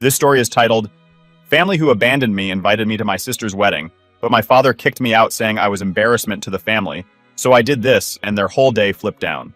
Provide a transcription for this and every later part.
This story is titled, Family Who Abandoned Me Invited Me to My Sister's Wedding, but my father kicked me out saying I was embarrassment to the family, so I did this and their whole day flipped down.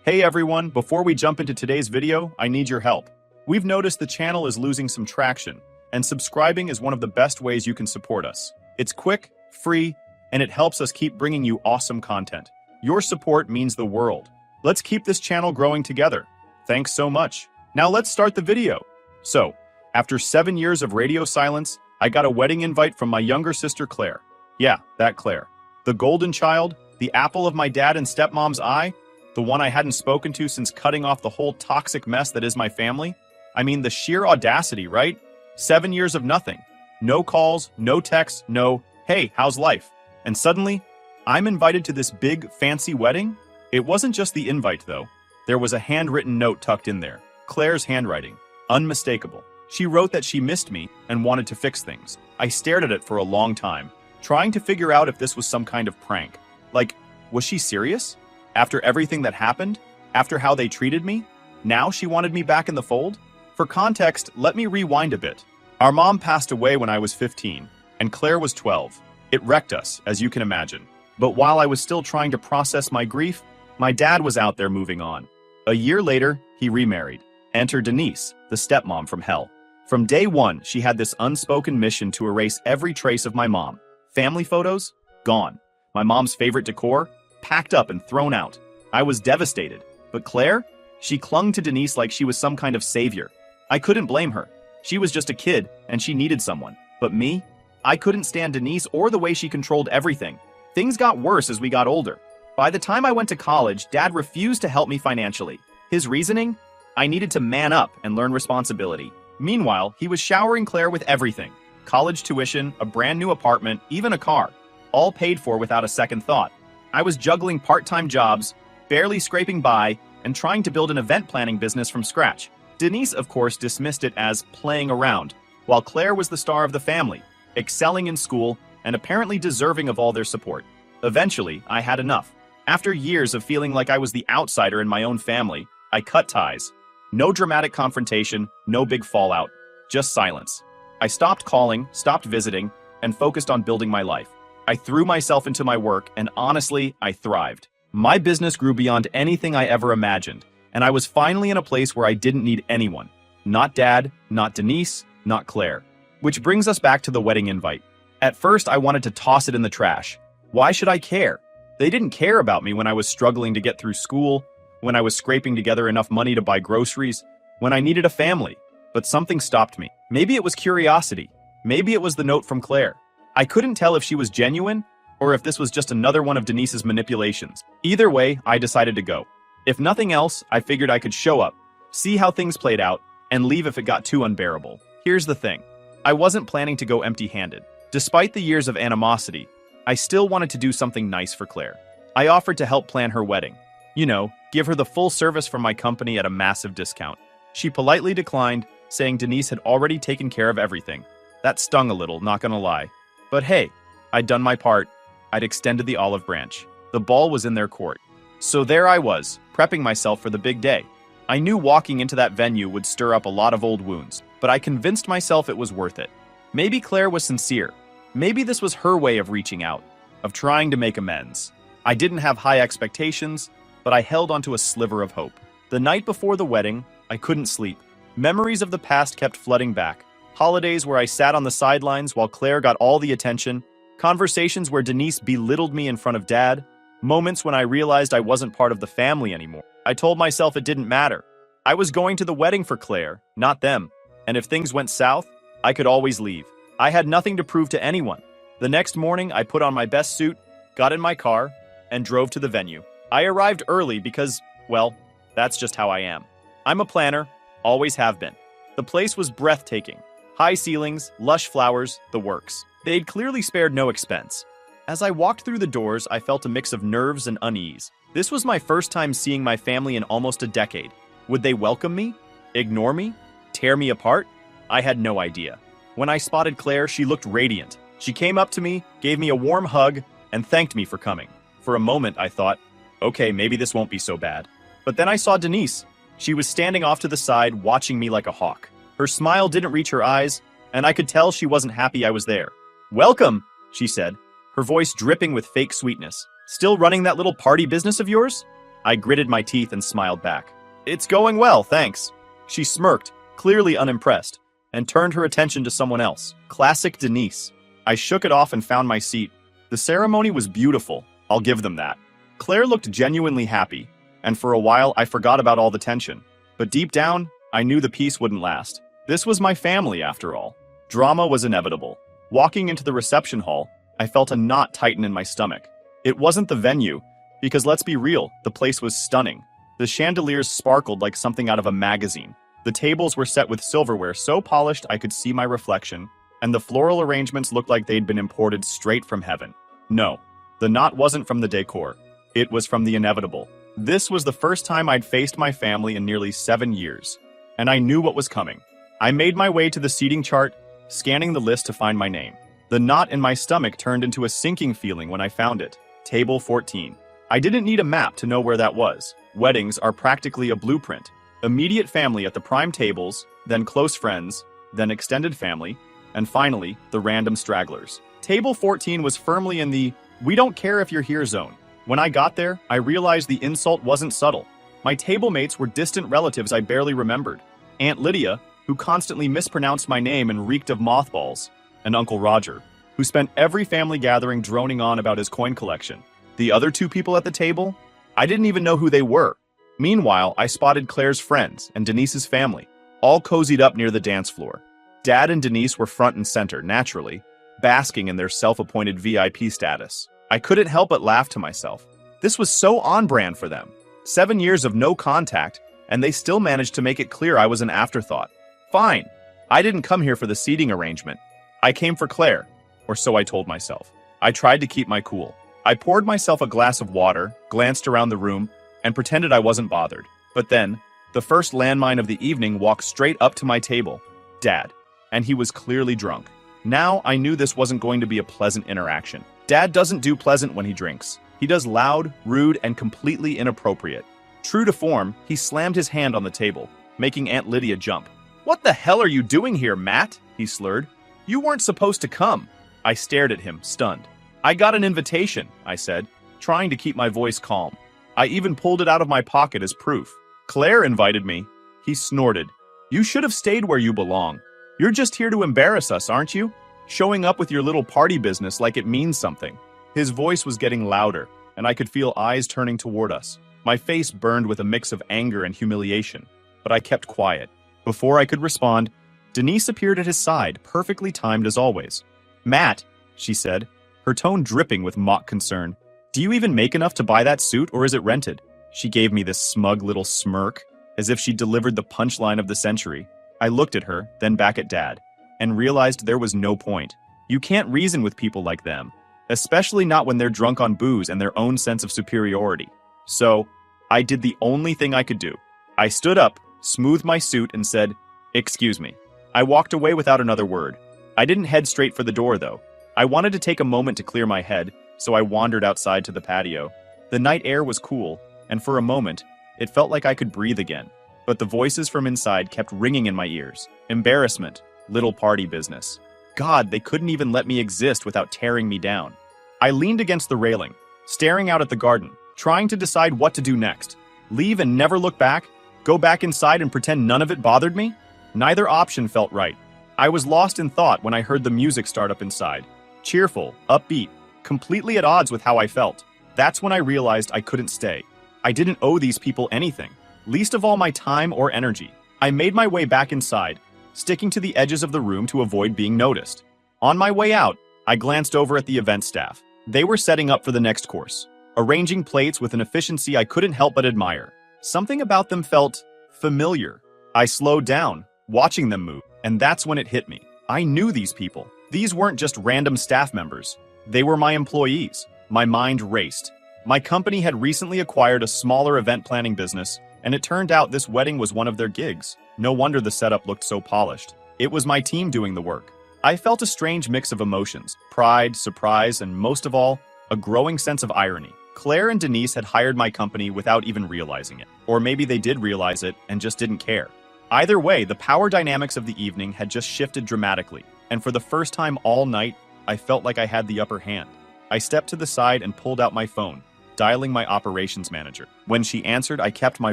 Hey everyone, before we jump into today's video, I need your help. We've noticed the channel is losing some traction, and subscribing is one of the best ways you can support us. It's quick, free, and it helps us keep bringing you awesome content. Your support means the world. Let's keep this channel growing together. Thanks so much. Now let's start the video. So, after 7 years of radio silence, I got a wedding invite from my younger sister Claire. Yeah, that Claire. The golden child, the apple of my dad and stepmom's eye, the one I hadn't spoken to since cutting off the whole toxic mess that is my family. I mean, the sheer audacity, right? 7 years of nothing. No calls, no texts, no, hey, how's life? And suddenly, I'm invited to this big, fancy wedding? It wasn't just the invite, though. There was a handwritten note tucked in there. Claire's handwriting. Unmistakable. She wrote that she missed me and wanted to fix things. I stared at it for a long time, trying to figure out if this was some kind of prank. Like, was she serious? After everything that happened? After how they treated me? Now she wanted me back in the fold? For context, let me rewind a bit. Our mom passed away when I was 15, and Claire was 12. It wrecked us, as you can imagine. But while I was still trying to process my grief, my dad was out there moving on. A year later, he remarried. Enter Denise, the stepmom from hell. From day one, she had this unspoken mission to erase every trace of my mom. Family photos? Gone. My mom's favorite decor? Packed up and thrown out. I was devastated. But Claire? She clung to Denise like she was some kind of savior. I couldn't blame her. She was just a kid, and she needed someone. But me? I couldn't stand Denise or the way she controlled everything. Things got worse as we got older. By the time I went to college, Dad refused to help me financially. His reasoning? I needed to man up and learn responsibility. Meanwhile, he was showering Claire with everything. College tuition, a brand new apartment, even a car. All paid for without a second thought. I was juggling part-time jobs, barely scraping by, and trying to build an event planning business from scratch. Denise, of course, dismissed it as playing around, while Claire was the star of the family, excelling in school, and apparently deserving of all their support. Eventually, I had enough. After years of feeling like I was the outsider in my own family, I cut ties. No dramatic confrontation, no big fallout, just silence. I stopped calling, stopped visiting, and focused on building my life. I threw myself into my work, and honestly, I thrived. My business grew beyond anything I ever imagined, and I was finally in a place where I didn't need anyone. Not Dad, not Denise, not Claire. Which brings us back to the wedding invite. At first, I wanted to toss it in the trash. Why should I care? They didn't care about me when I was struggling to get through school, when I was scraping together enough money to buy groceries, when I needed a family. But something stopped me. Maybe it was curiosity. Maybe it was the note from Claire. I couldn't tell if she was genuine or if this was just another one of Denise's manipulations. Either way, I decided to go. If nothing else, I figured I could show up, see how things played out, and leave if it got too unbearable. Here's the thing. I wasn't planning to go empty-handed. Despite the years of animosity, I still wanted to do something nice for Claire. I offered to help plan her wedding. You know, give her the full service from my company at a massive discount. She politely declined, saying Denise had already taken care of everything. That stung a little, not gonna lie. But hey, I'd done my part. I'd extended the olive branch. The ball was in their court. So there I was, prepping myself for the big day. I knew walking into that venue would stir up a lot of old wounds, but I convinced myself it was worth it. Maybe Claire was sincere. Maybe this was her way of reaching out, of trying to make amends. I didn't have high expectations, but I held onto a sliver of hope. The night before the wedding, I couldn't sleep. Memories of the past kept flooding back. Holidays where I sat on the sidelines while Claire got all the attention. Conversations where Denise belittled me in front of Dad. Moments when I realized I wasn't part of the family anymore. I told myself it didn't matter. I was going to the wedding for Claire, not them. And if things went south, I could always leave. I had nothing to prove to anyone. The next morning, I put on my best suit, got in my car, and drove to the venue. I arrived early because, well, that's just how I am. I'm a planner, always have been. The place was breathtaking. High ceilings, lush flowers, the works. They'd clearly spared no expense. As I walked through the doors, I felt a mix of nerves and unease. This was my first time seeing my family in almost a decade. Would they welcome me? Ignore me? Tear me apart? I had no idea. When I spotted Claire, she looked radiant. She came up to me, gave me a warm hug, and thanked me for coming. For a moment, I thought, okay, maybe this won't be so bad. But then I saw Denise. She was standing off to the side, watching me like a hawk. Her smile didn't reach her eyes, and I could tell she wasn't happy I was there. "Welcome," she said, her voice dripping with fake sweetness. "Still running that little party business of yours?" I gritted my teeth and smiled back. "It's going well, thanks." She smirked, clearly unimpressed, and turned her attention to someone else. Classic Denise. I shook it off and found my seat. The ceremony was beautiful, I'll give them that. Claire looked genuinely happy, and for a while I forgot about all the tension. But deep down, I knew the peace wouldn't last. This was my family, after all. Drama was inevitable. Walking into the reception hall, I felt a knot tighten in my stomach. It wasn't the venue, because let's be real, the place was stunning. The chandeliers sparkled like something out of a magazine. The tables were set with silverware so polished I could see my reflection, and the floral arrangements looked like they'd been imported straight from heaven. No, the knot wasn't from the decor. It was from the inevitable. This was the first time I'd faced my family in nearly 7 years, and I knew what was coming. I made my way to the seating chart, scanning the list to find my name. The knot in my stomach turned into a sinking feeling when I found it. Table 14. I didn't need a map to know where that was. Weddings are practically a blueprint. Immediate family at the prime tables, then close friends, then extended family, and finally, the random stragglers. Table 14 was firmly in the "we don't care if you're here" zone. When I got there, I realized the insult wasn't subtle. My table mates were distant relatives I barely remembered. Aunt Lydia, who constantly mispronounced my name and reeked of mothballs, and Uncle Roger, who spent every family gathering droning on about his coin collection. The other 2 people at the table? I didn't even know who they were. Meanwhile, I spotted Claire's friends and Denise's family, all cozied up near the dance floor. Dad and Denise were front and center, naturally, basking in their self-appointed VIP status. I couldn't help but laugh to myself. This was so on-brand for them. 7 years of no contact, and they still managed to make it clear I was an afterthought. Fine. I didn't come here for the seating arrangement. I came for Claire, or so I told myself. I tried to keep my cool. I poured myself a glass of water, glanced around the room, and pretended I wasn't bothered. But then, the first landmine of the evening walked straight up to my table. Dad. And he was clearly drunk. Now I knew this wasn't going to be a pleasant interaction. Dad doesn't do pleasant when he drinks. He does loud, rude, and completely inappropriate. True to form, he slammed his hand on the table, making Aunt Lydia jump. "What the hell are you doing here, Matt?" he slurred. "You weren't supposed to come." I stared at him, stunned. "I got an invitation," I said, trying to keep my voice calm. I even pulled it out of my pocket as proof. "Claire invited me." He snorted. "You should have stayed where you belong. You're just here to embarrass us, aren't you? Showing up with your little party business like it means something." His voice was getting louder, and I could feel eyes turning toward us. My face burned with a mix of anger and humiliation, but I kept quiet. Before I could respond, Denise appeared at his side, perfectly timed as always. "Matt," she said, her tone dripping with mock concern, "do you even make enough to buy that suit, or is it rented?" She gave me this smug little smirk, as if she delivered the punchline of the century. I looked at her, then back at Dad, and realized there was no point. You can't reason with people like them, especially not when they're drunk on booze and their own sense of superiority. So, I did the only thing I could do. I stood up, smoothed my suit, and said, "Excuse me." I walked away without another word. I didn't head straight for the door, though. I wanted to take a moment to clear my head, so I wandered outside to the patio. The night air was cool, and for a moment, it felt like I could breathe again. But the voices from inside kept ringing in my ears. Embarrassment, little party business. God, they couldn't even let me exist without tearing me down. I leaned against the railing, staring out at the garden, trying to decide what to do next. Leave and never look back? Go back inside and pretend none of it bothered me? Neither option felt right. I was lost in thought when I heard the music start up inside. Cheerful, upbeat, completely at odds with how I felt. That's when I realized I couldn't stay. I didn't owe these people anything, least of all my time or energy. I made my way back inside, sticking to the edges of the room to avoid being noticed. On my way out, I glanced over at the event staff. They were setting up for the next course, arranging plates with an efficiency I couldn't help but admire. Something about them felt familiar. I slowed down, watching them move, and that's when it hit me. I knew these people. These weren't just random staff members. They were my employees. My mind raced. My company had recently acquired a smaller event planning business, and it turned out this wedding was one of their gigs. No wonder the setup looked so polished. It was my team doing the work. I felt a strange mix of emotions, pride, surprise, and most of all, a growing sense of irony. Claire and Denise had hired my company without even realizing it. Or maybe they did realize it and just didn't care. Either way, the power dynamics of the evening had just shifted dramatically, and for the first time all night, I felt like I had the upper hand. I stepped to the side and pulled out my phone, dialing my operations manager. When she answered, I kept my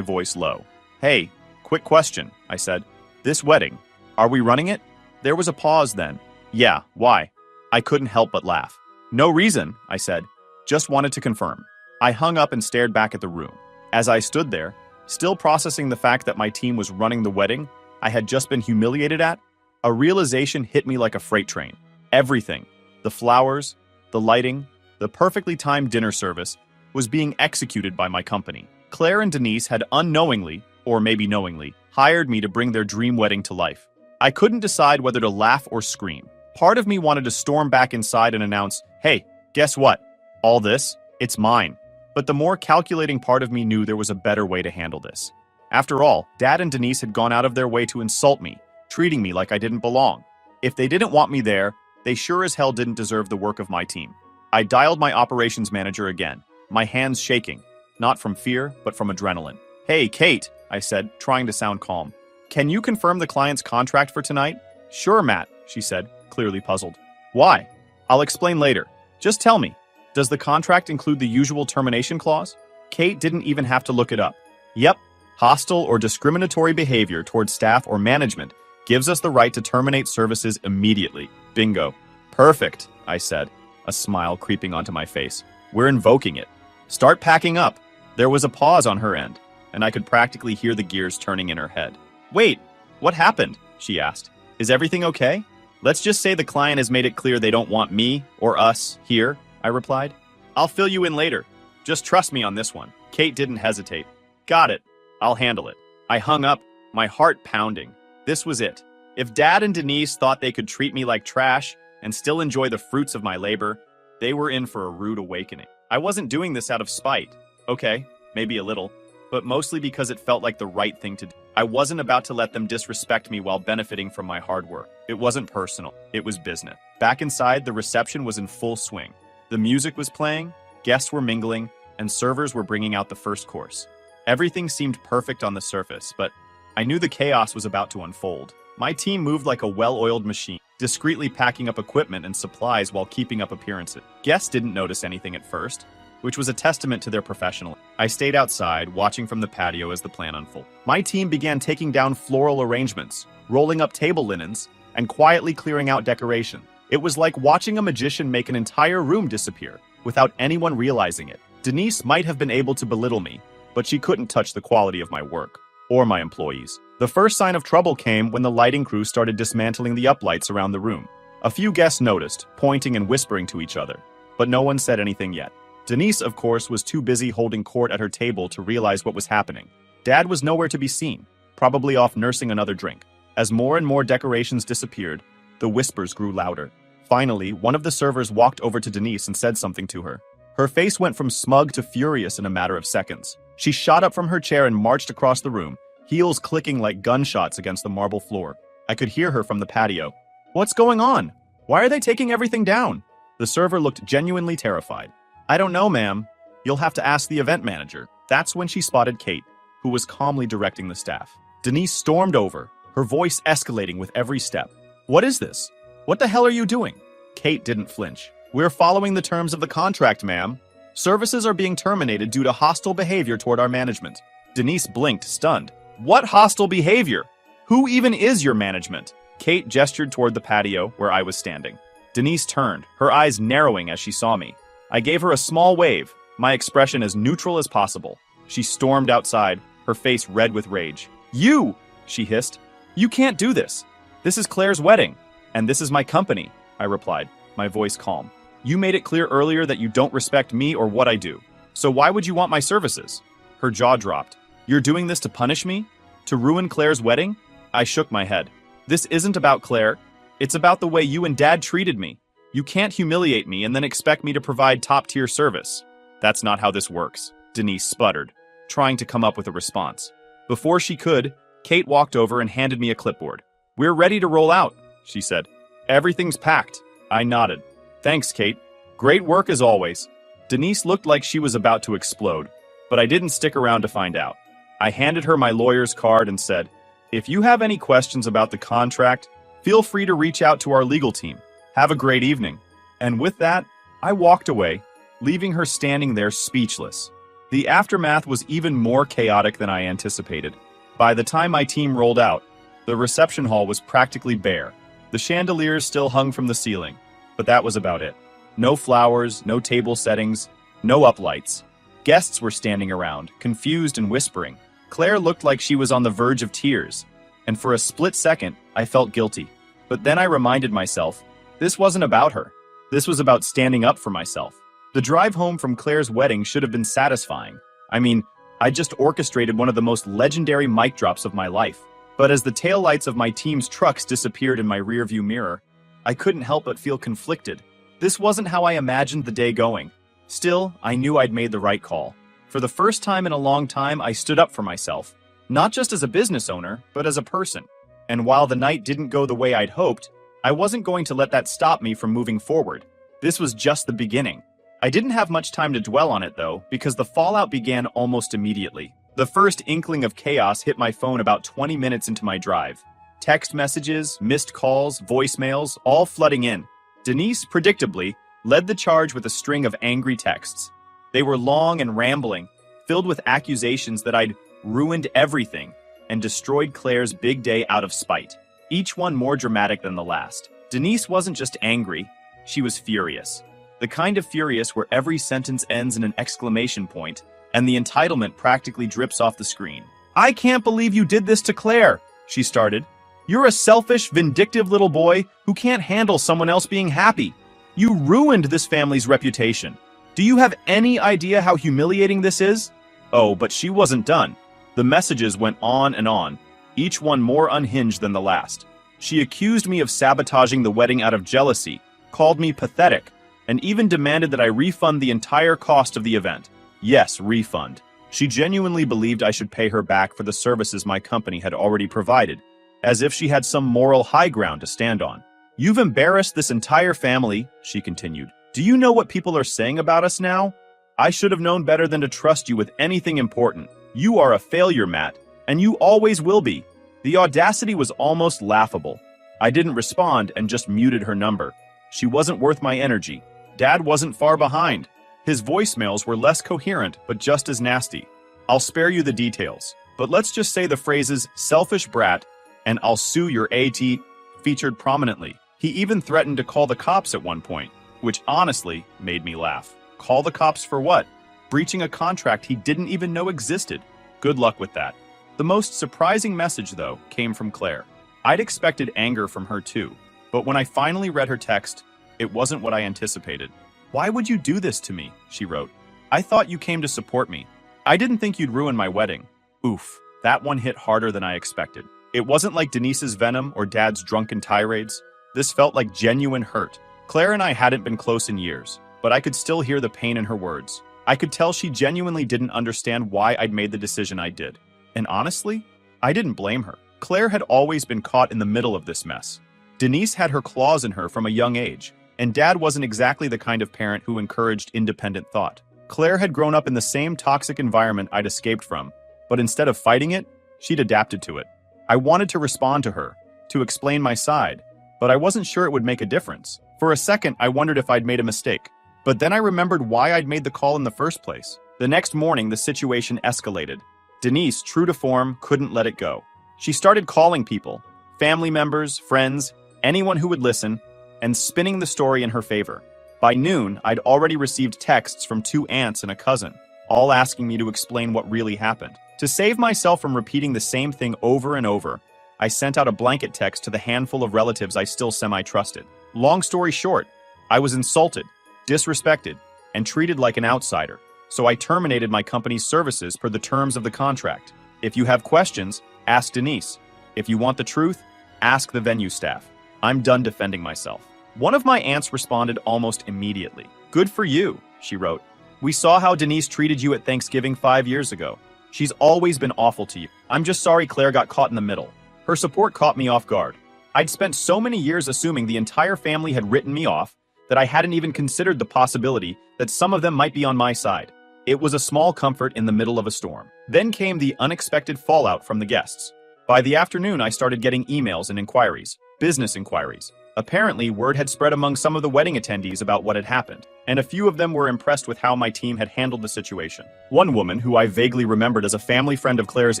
voice low. "Hey, quick question," I said. "This wedding, are we running it?" There was a pause then. "Yeah, why?" I couldn't help but laugh. "No reason," I said. "Just wanted to confirm." I hung up and stared back at the room. As I stood there, still processing the fact that my team was running the wedding I had just been humiliated at, a realization hit me like a freight train. Everything, the flowers, the lighting, the perfectly timed dinner service, was being executed by my company. Claire and Denise had unknowingly, or maybe knowingly, hired me to bring their dream wedding to life. I couldn't decide whether to laugh or scream. Part of me wanted to storm back inside and announce, "Hey, guess what? All this, it's mine." But the more calculating part of me knew there was a better way to handle this. After all, Dad and Denise had gone out of their way to insult me, treating me like I didn't belong. If they didn't want me there, they sure as hell didn't deserve the work of my team. I dialed my operations manager again, my hands shaking, not from fear, but from adrenaline. "Hey, Kate," I said, trying to sound calm. "Can you confirm the client's contract for tonight?" "Sure, Matt," she said, clearly puzzled. "Why?" "I'll explain later. Just tell me, does the contract include the usual termination clause?" Kate didn't even have to look it up. "Yep, hostile or discriminatory behavior towards staff or management gives us the right to terminate services immediately. Bingo." "Perfect," I said, a smile creeping onto my face. "We're invoking it. Start packing up." There was a pause on her end, and I could practically hear the gears turning in her head. "Wait, what happened?" she asked. "Is everything okay?" "Let's just say the client has made it clear they don't want me or us here," I replied. "I'll fill you in later. Just trust me on this one." Kate didn't hesitate. "Got it. I'll handle it." I hung up, my heart pounding. This was it. If Dad and Denise thought they could treat me like trash and still enjoy the fruits of my labor, they were in for a rude awakening. I wasn't doing this out of spite. Okay, maybe a little, but mostly because it felt like the right thing to do. I wasn't about to let them disrespect me while benefiting from my hard work. It wasn't personal, it was business. Back inside, the reception was in full swing. The music was playing, guests were mingling, and servers were bringing out the first course. Everything seemed perfect on the surface, but I knew the chaos was about to unfold. My team moved like a well-oiled machine, discreetly packing up equipment and supplies while keeping up appearances. Guests didn't notice anything at first, which was a testament to their professionalism. I stayed outside, watching from the patio as the plan unfolded. My team began taking down floral arrangements, rolling up table linens, and quietly clearing out decoration. It was like watching a magician make an entire room disappear without anyone realizing it. Denise might have been able to belittle me, but she couldn't touch the quality of my work, or my employees. The first sign of trouble came when the lighting crew started dismantling the uplights around the room. A few guests noticed, pointing and whispering to each other, but no one said anything yet. Denise, of course, was too busy holding court at her table to realize what was happening. Dad was nowhere to be seen, probably off nursing another drink. As more and more decorations disappeared, the whispers grew louder. Finally, one of the servers walked over to Denise and said something to her. Her face went from smug to furious in a matter of seconds. She shot up from her chair and marched across the room, heels clicking like gunshots against the marble floor. I could hear her from the patio. "What's going on? Why are they taking everything down?" The server looked genuinely terrified. "I don't know, ma'am. You'll have to ask the event manager." That's when she spotted Kate, who was calmly directing the staff. Denise stormed over, her voice escalating with every step. "What is this? What the hell are you doing?" Kate didn't flinch. "We're following the terms of the contract, ma'am. Services are being terminated due to hostile behavior toward our management." Denise blinked, stunned. "What hostile behavior? Who even is your management?" Kate gestured toward the patio where I was standing. Denise turned, her eyes narrowing as she saw me. I gave her a small wave, my expression as neutral as possible. She stormed outside, her face red with rage. "You!" she hissed. "You can't do this. This is Claire's wedding, and this is my company," I replied, my voice calm. "You made it clear earlier that you don't respect me or what I do. So why would you want my services?" Her jaw dropped. "You're doing this to punish me? To ruin Claire's wedding?" I shook my head. "This isn't about Claire. It's about the way you and Dad treated me. You can't humiliate me and then expect me to provide top-tier service." "That's not how this works," Denise sputtered, trying to come up with a response. Before she could, Kate walked over and handed me a clipboard. "We're ready to roll out," she said. "Everything's packed." I nodded. "Thanks, Kate. Great work as always." Denise looked like she was about to explode, but I didn't stick around to find out. I handed her my lawyer's card and said, If you have any questions about the contract, feel free to reach out to our legal team. Have a great evening." And with that, I walked away, leaving her standing there speechless. The aftermath was even more chaotic than I anticipated. By the time my team rolled out, the reception hall was practically bare. The chandeliers still hung from the ceiling, but that was about it. No flowers, no table settings, no uplights. Guests were standing around, confused and whispering. Claire looked like she was on the verge of tears, and for a split second, I felt guilty. But then I reminded myself, this wasn't about her. This was about standing up for myself. The drive home from Claire's wedding should have been satisfying. I mean, I just orchestrated one of the most legendary mic drops of my life. But as the taillights of my team's trucks disappeared in my rearview mirror, I couldn't help but feel conflicted. This wasn't how I imagined the day going. Still, I knew I'd made the right call. For the first time in a long time, I stood up for myself. Not just as a business owner, but as a person. And while the night didn't go the way I'd hoped, I wasn't going to let that stop me from moving forward. This was just the beginning. I didn't have much time to dwell on it, though, because the fallout began almost immediately. The first inkling of chaos hit my phone about 20 minutes into my drive. Text messages, missed calls, voicemails, all flooding in. Denise, predictably, led the charge with a string of angry texts. They were long and rambling, filled with accusations that I'd ruined everything and destroyed Claire's big day out of spite. Each one more dramatic than the last. Denise wasn't just angry, she was furious. The kind of furious where every sentence ends in an exclamation point, and the entitlement practically drips off the screen. "I can't believe you did this to Claire," she started. "You're a selfish, vindictive little boy who can't handle someone else being happy. You ruined this family's reputation. Do you have any idea how humiliating this is?" Oh, but she wasn't done. The messages went on, each one more unhinged than the last. She accused me of sabotaging the wedding out of jealousy, called me pathetic, and even demanded that I refund the entire cost of the event. Yes, refund. She genuinely believed I should pay her back for the services my company had already provided, as if she had some moral high ground to stand on. "You've embarrassed this entire family," she continued. "Do you know what people are saying about us now? I should have known better than to trust you with anything important. You are a failure, Matt, and you always will be." The audacity was almost laughable. I didn't respond and just muted her number. She wasn't worth my energy. Dad wasn't far behind. His voicemails were less coherent, but just as nasty. I'll spare you the details, but let's just say the phrases "selfish brat" and "I'll sue your AT" featured prominently. He even threatened to call the cops at one point, which honestly made me laugh. Call the cops for what? Breaching a contract he didn't even know existed. Good luck with that. The most surprising message, though, came from Claire. I'd expected anger from her too, but when I finally read her text, it wasn't what I anticipated. "Why would you do this to me?" she wrote. "I thought you came to support me. I didn't think you'd ruin my wedding." Oof, that one hit harder than I expected. It wasn't like Denise's venom or Dad's drunken tirades. This felt like genuine hurt. Claire and I hadn't been close in years, but I could still hear the pain in her words. I could tell she genuinely didn't understand why I'd made the decision I did. And honestly, I didn't blame her. Claire had always been caught in the middle of this mess. Denise had her claws in her from a young age, and Dad wasn't exactly the kind of parent who encouraged independent thought. Claire had grown up in the same toxic environment I'd escaped from, but instead of fighting it, she'd adapted to it. I wanted to respond to her, to explain my side, but I wasn't sure it would make a difference. For a second, I wondered if I'd made a mistake. But then I remembered why I'd made the call in the first place. The next morning, the situation escalated. Denise, true to form, couldn't let it go. She started calling people, family members, friends, anyone who would listen, and spinning the story in her favor. By noon, I'd already received texts from 2 aunts and a cousin, all asking me to explain what really happened. To save myself from repeating the same thing over and over, I sent out a blanket text to the handful of relatives I still semi-trusted. Long story short, I was insulted, disrespected, and treated like an outsider, so I terminated my company's services per the terms of the contract. If you have questions, ask Denise. If you want the truth, ask the venue staff. I'm done defending myself. One of my aunts responded almost immediately. "Good for you," she wrote. "We saw how Denise treated you at Thanksgiving 5 years ago. She's always been awful to you. I'm just sorry Claire got caught in the middle." Her support caught me off guard. I'd spent so many years assuming the entire family had written me off that I hadn't even considered the possibility that some of them might be on my side. It was a small comfort in the middle of a storm. Then came the unexpected fallout from the guests. By the afternoon, I started getting emails and inquiries, business inquiries. Apparently, word had spread among some of the wedding attendees about what had happened, and a few of them were impressed with how my team had handled the situation. One woman, who I vaguely remembered as a family friend of Claire's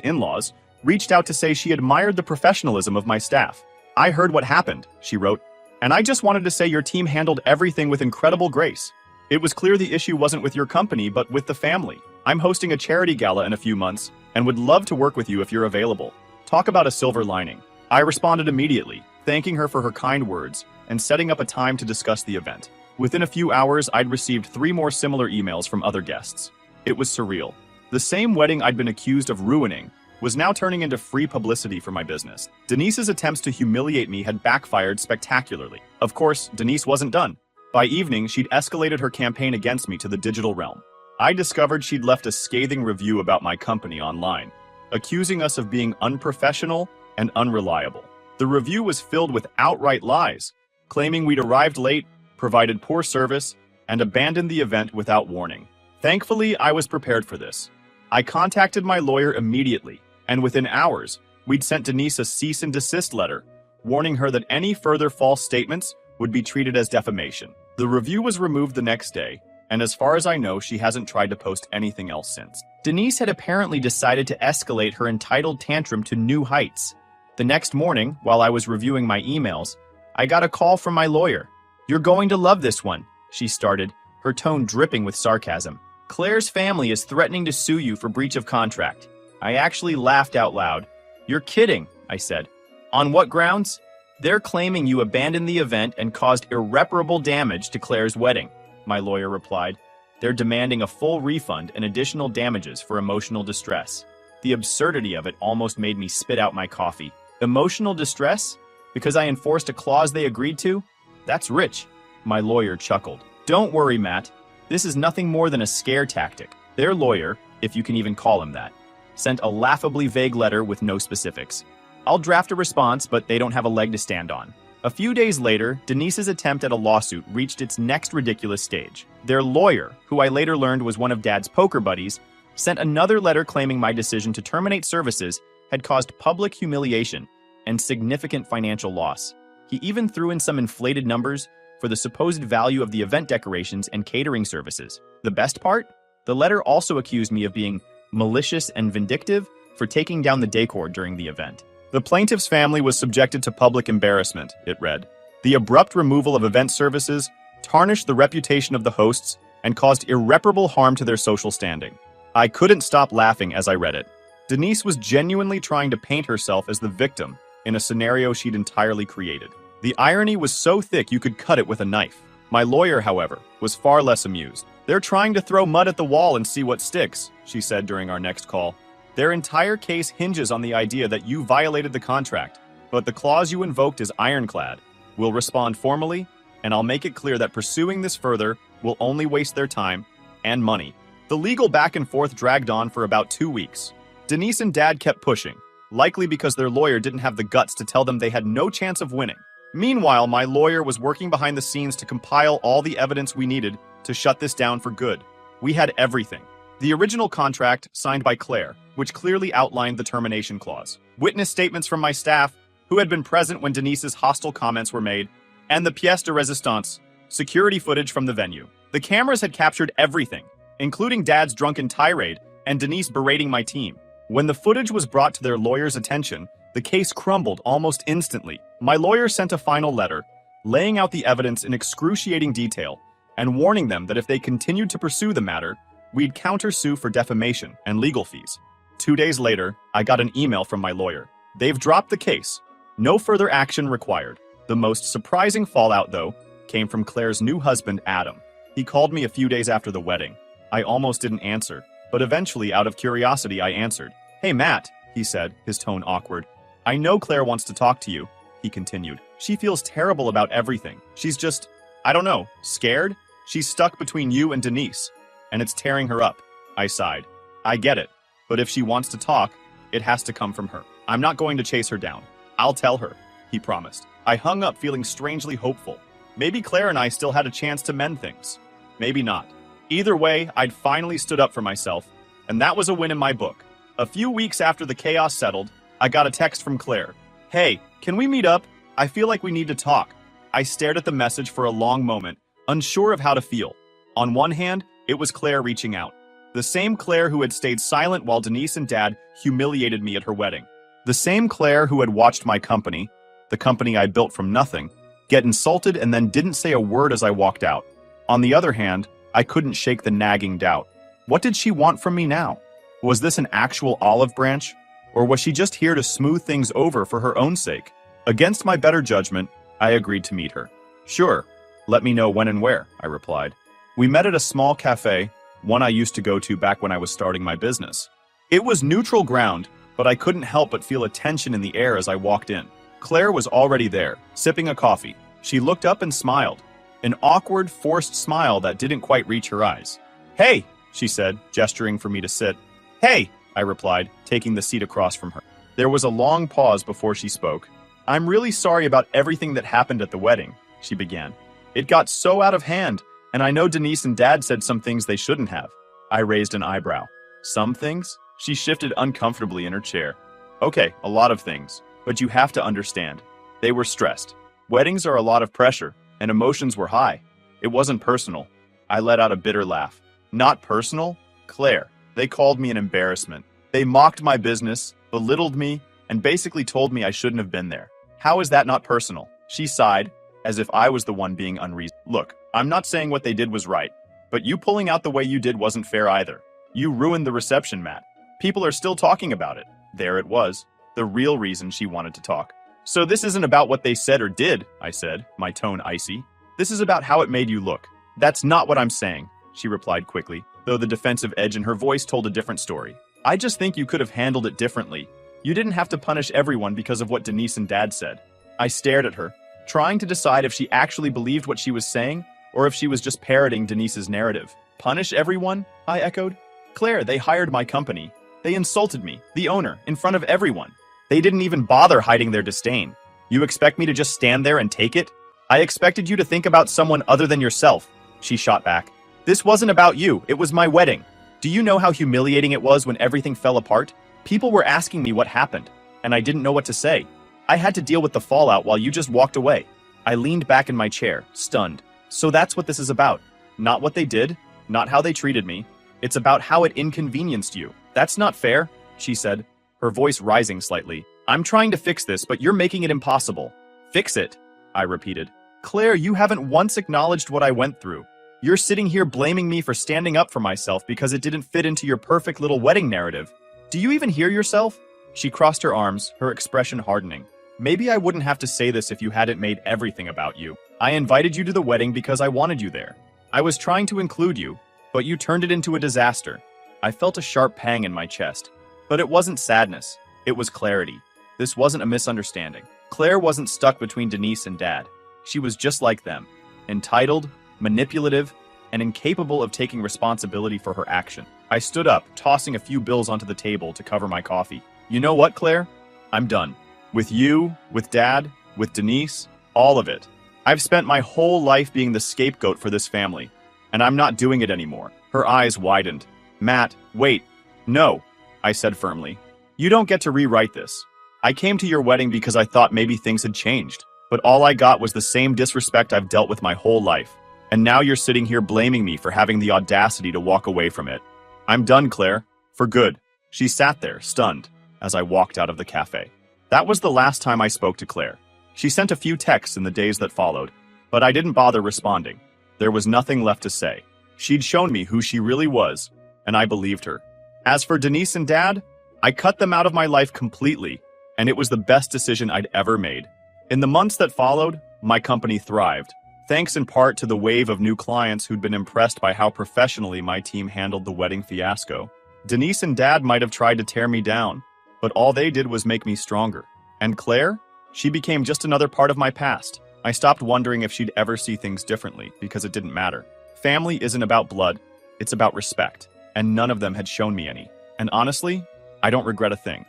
in-laws, reached out to say she admired the professionalism of my staff. "I heard what happened," she wrote, "and I just wanted to say your team handled everything with incredible grace. It was clear the issue wasn't with your company, but with the family. I'm hosting a charity gala in a few months, and would love to work with you if you're available. Talk about a silver lining." I responded immediately, thanking her for her kind words, and setting up a time to discuss the event. Within a few hours, I'd received 3 more similar emails from other guests. It was surreal. The same wedding I'd been accused of ruining was now turning into free publicity for my business. Denise's attempts to humiliate me had backfired spectacularly. Of course, Denise wasn't done. By evening, she'd escalated her campaign against me to the digital realm. I discovered she'd left a scathing review about my company online, accusing us of being unprofessional and unreliable. The review was filled with outright lies, claiming we'd arrived late, provided poor service, and abandoned the event without warning. Thankfully, I was prepared for this. I contacted my lawyer immediately, and within hours, we'd sent Denise a cease and desist letter, warning her that any further false statements would be treated as defamation. The review was removed the next day, and as far as I know, she hasn't tried to post anything else since. Denise had apparently decided to escalate her entitled tantrum to new heights. The next morning, while I was reviewing my emails, I got a call from my lawyer. "You're going to love this one," she started, her tone dripping with sarcasm. "Claire's family is threatening to sue you for breach of contract." I actually laughed out loud. "You're kidding," I said. "On what grounds?" "They're claiming you abandoned the event and caused irreparable damage to Claire's wedding," my lawyer replied. "They're demanding a full refund and additional damages for emotional distress." The absurdity of it almost made me spit out my coffee. Emotional distress? Because I enforced a clause they agreed to? That's rich. My lawyer chuckled. "Don't worry, Matt. This is nothing more than a scare tactic." Their lawyer, if you can even call him that, sent a laughably vague letter with no specifics. I'll draft a response, but they don't have a leg to stand on. A few days later, Denise's attempt at a lawsuit reached its next ridiculous stage. Their lawyer, who I later learned was one of Dad's poker buddies, sent another letter claiming my decision to terminate services had caused public humiliation and significant financial loss. He even threw in some inflated numbers for the supposed value of the event decorations and catering services. The best part? The letter also accused me of being malicious and vindictive for taking down the decor during the event. The plaintiff's family was subjected to public embarrassment, it read. The abrupt removal of event services tarnished the reputation of the hosts and caused irreparable harm to their social standing. I couldn't stop laughing as I read it. Denise was genuinely trying to paint herself as the victim in a scenario she'd entirely created. The irony was so thick you could cut it with a knife. My lawyer, however, was far less amused. "They're trying to throw mud at the wall and see what sticks," she said during our next call. "Their entire case hinges on the idea that you violated the contract, but the clause you invoked is ironclad. We'll respond formally, and I'll make it clear that pursuing this further will only waste their time and money." The legal back and forth dragged on for about 2 weeks. Denise and Dad kept pushing, likely because their lawyer didn't have the guts to tell them they had no chance of winning. Meanwhile, my lawyer was working behind the scenes to compile all the evidence we needed to shut this down for good. We had everything. The original contract, signed by Claire, which clearly outlined the termination clause. Witness statements from my staff, who had been present when Denise's hostile comments were made, and the pièce de résistance, security footage from the venue. The cameras had captured everything, including Dad's drunken tirade and Denise berating my team. When the footage was brought to their lawyer's attention, the case crumbled almost instantly. My lawyer sent a final letter, laying out the evidence in excruciating detail, and warning them that if they continued to pursue the matter, we'd countersue for defamation and legal fees. 2 days later, I got an email from my lawyer. They've dropped the case. No further action required. The most surprising fallout, though, came from Claire's new husband, Adam. He called me a few days after the wedding. I almost didn't answer, but eventually, out of curiosity, I answered. "Hey, Matt," he said, his tone awkward. "I know Claire wants to talk to you," he continued. "She feels terrible about everything. She's just, I don't know, scared? She's stuck between you and Denise, and it's tearing her up." I sighed. "I get it, but if she wants to talk, it has to come from her. I'm not going to chase her down. I'll tell her," he promised. I hung up feeling strangely hopeful. Maybe Claire and I still had a chance to mend things. Maybe not. Either way, I'd finally stood up for myself, and that was a win in my book. A few weeks after the chaos settled, I got a text from Claire. Hey, can we meet up? I feel like we need to talk. I stared at the message for a long moment, unsure of how to feel. On one hand, it was Claire reaching out. The same Claire who had stayed silent while Denise and Dad humiliated me at her wedding. The same Claire who had watched my company, the company I built from nothing, get insulted and then didn't say a word as I walked out. On the other hand, I couldn't shake the nagging doubt. What did she want from me now? Was this an actual olive branch? Or was she just here to smooth things over for her own sake? Against my better judgment, I agreed to meet her. Sure, let me know when and where, I replied. We met at a small cafe, one I used to go to back when I was starting my business. It was neutral ground, but I couldn't help but feel a tension in the air as I walked in. Claire was already there, sipping a coffee. She looked up and smiled. An awkward, forced smile that didn't quite reach her eyes. Hey, she said, gesturing for me to sit. Hey, I replied, taking the seat across from her. There was a long pause before she spoke. I'm really sorry about everything that happened at the wedding, she began. It got so out of hand, and I know Denise and Dad said some things they shouldn't have. I raised an eyebrow. Some things? She shifted uncomfortably in her chair. Okay, a lot of things, but you have to understand. They were stressed. Weddings are a lot of pressure, and emotions were high. It wasn't personal. I let out a bitter laugh. Not personal? Claire. They called me an embarrassment. They mocked my business, belittled me, and basically told me I shouldn't have been there. How is that not personal? She sighed, as if I was the one being unreasonable. Look, I'm not saying what they did was right, but you pulling out the way you did wasn't fair either. You ruined the reception, Matt. People are still talking about it. There it was, the real reason she wanted to talk. So this isn't about what they said or did, I said, my tone icy. This is about how it made you look. That's not what I'm saying, she replied quickly, though the defensive edge in her voice told a different story. I just think you could have handled it differently. You didn't have to punish everyone because of what Denise and Dad said. I stared at her, trying to decide if she actually believed what she was saying, or if she was just parroting Denise's narrative. Punish everyone? I echoed. Claire, they hired my company. They insulted me, the owner, in front of everyone. They didn't even bother hiding their disdain. You expect me to just stand there and take it? I expected you to think about someone other than yourself, she shot back. This wasn't about you, it was my wedding. Do you know how humiliating it was when everything fell apart? People were asking me what happened, and I didn't know what to say. I had to deal with the fallout while you just walked away. I leaned back in my chair, stunned. So that's what this is about. Not what they did, not how they treated me. It's about how it inconvenienced you. That's not fair, she said, her voice rising slightly. I'm trying to fix this, but you're making it impossible. Fix it, I repeated. Claire, you haven't once acknowledged what I went through. You're sitting here blaming me for standing up for myself because it didn't fit into your perfect little wedding narrative. Do you even hear yourself? She crossed her arms, her expression hardening. Maybe I wouldn't have to say this if you hadn't made everything about you. I invited you to the wedding because I wanted you there. I was trying to include you, but you turned it into a disaster. I felt a sharp pang in my chest. But it wasn't sadness. It was clarity. This wasn't a misunderstanding. Claire wasn't stuck between Denise and Dad. She was just like them. Entitled, manipulative, and incapable of taking responsibility for her action. I stood up, tossing a few bills onto the table to cover my coffee. You know what, Claire? I'm done. With you, with Dad, with Denise, all of it. I've spent my whole life being the scapegoat for this family, and I'm not doing it anymore. Her eyes widened. Matt, wait. No, I said firmly. You don't get to rewrite this. I came to your wedding because I thought maybe things had changed, but all I got was the same disrespect I've dealt with my whole life. And now you're sitting here blaming me for having the audacity to walk away from it. I'm done, Claire. For good. She sat there, stunned, as I walked out of the cafe. That was the last time I spoke to Claire. She sent a few texts in the days that followed, but I didn't bother responding. There was nothing left to say. She'd shown me who she really was, and I believed her. As for Denise and Dad, I cut them out of my life completely, and it was the best decision I'd ever made. In the months that followed, my company thrived, thanks in part to the wave of new clients who'd been impressed by how professionally my team handled the wedding fiasco. Denise and Dad might have tried to tear me down, but all they did was make me stronger. And Claire? She became just another part of my past. I stopped wondering if she'd ever see things differently, because it didn't matter. Family isn't about blood, it's about respect, and none of them had shown me any. And honestly, I don't regret a thing.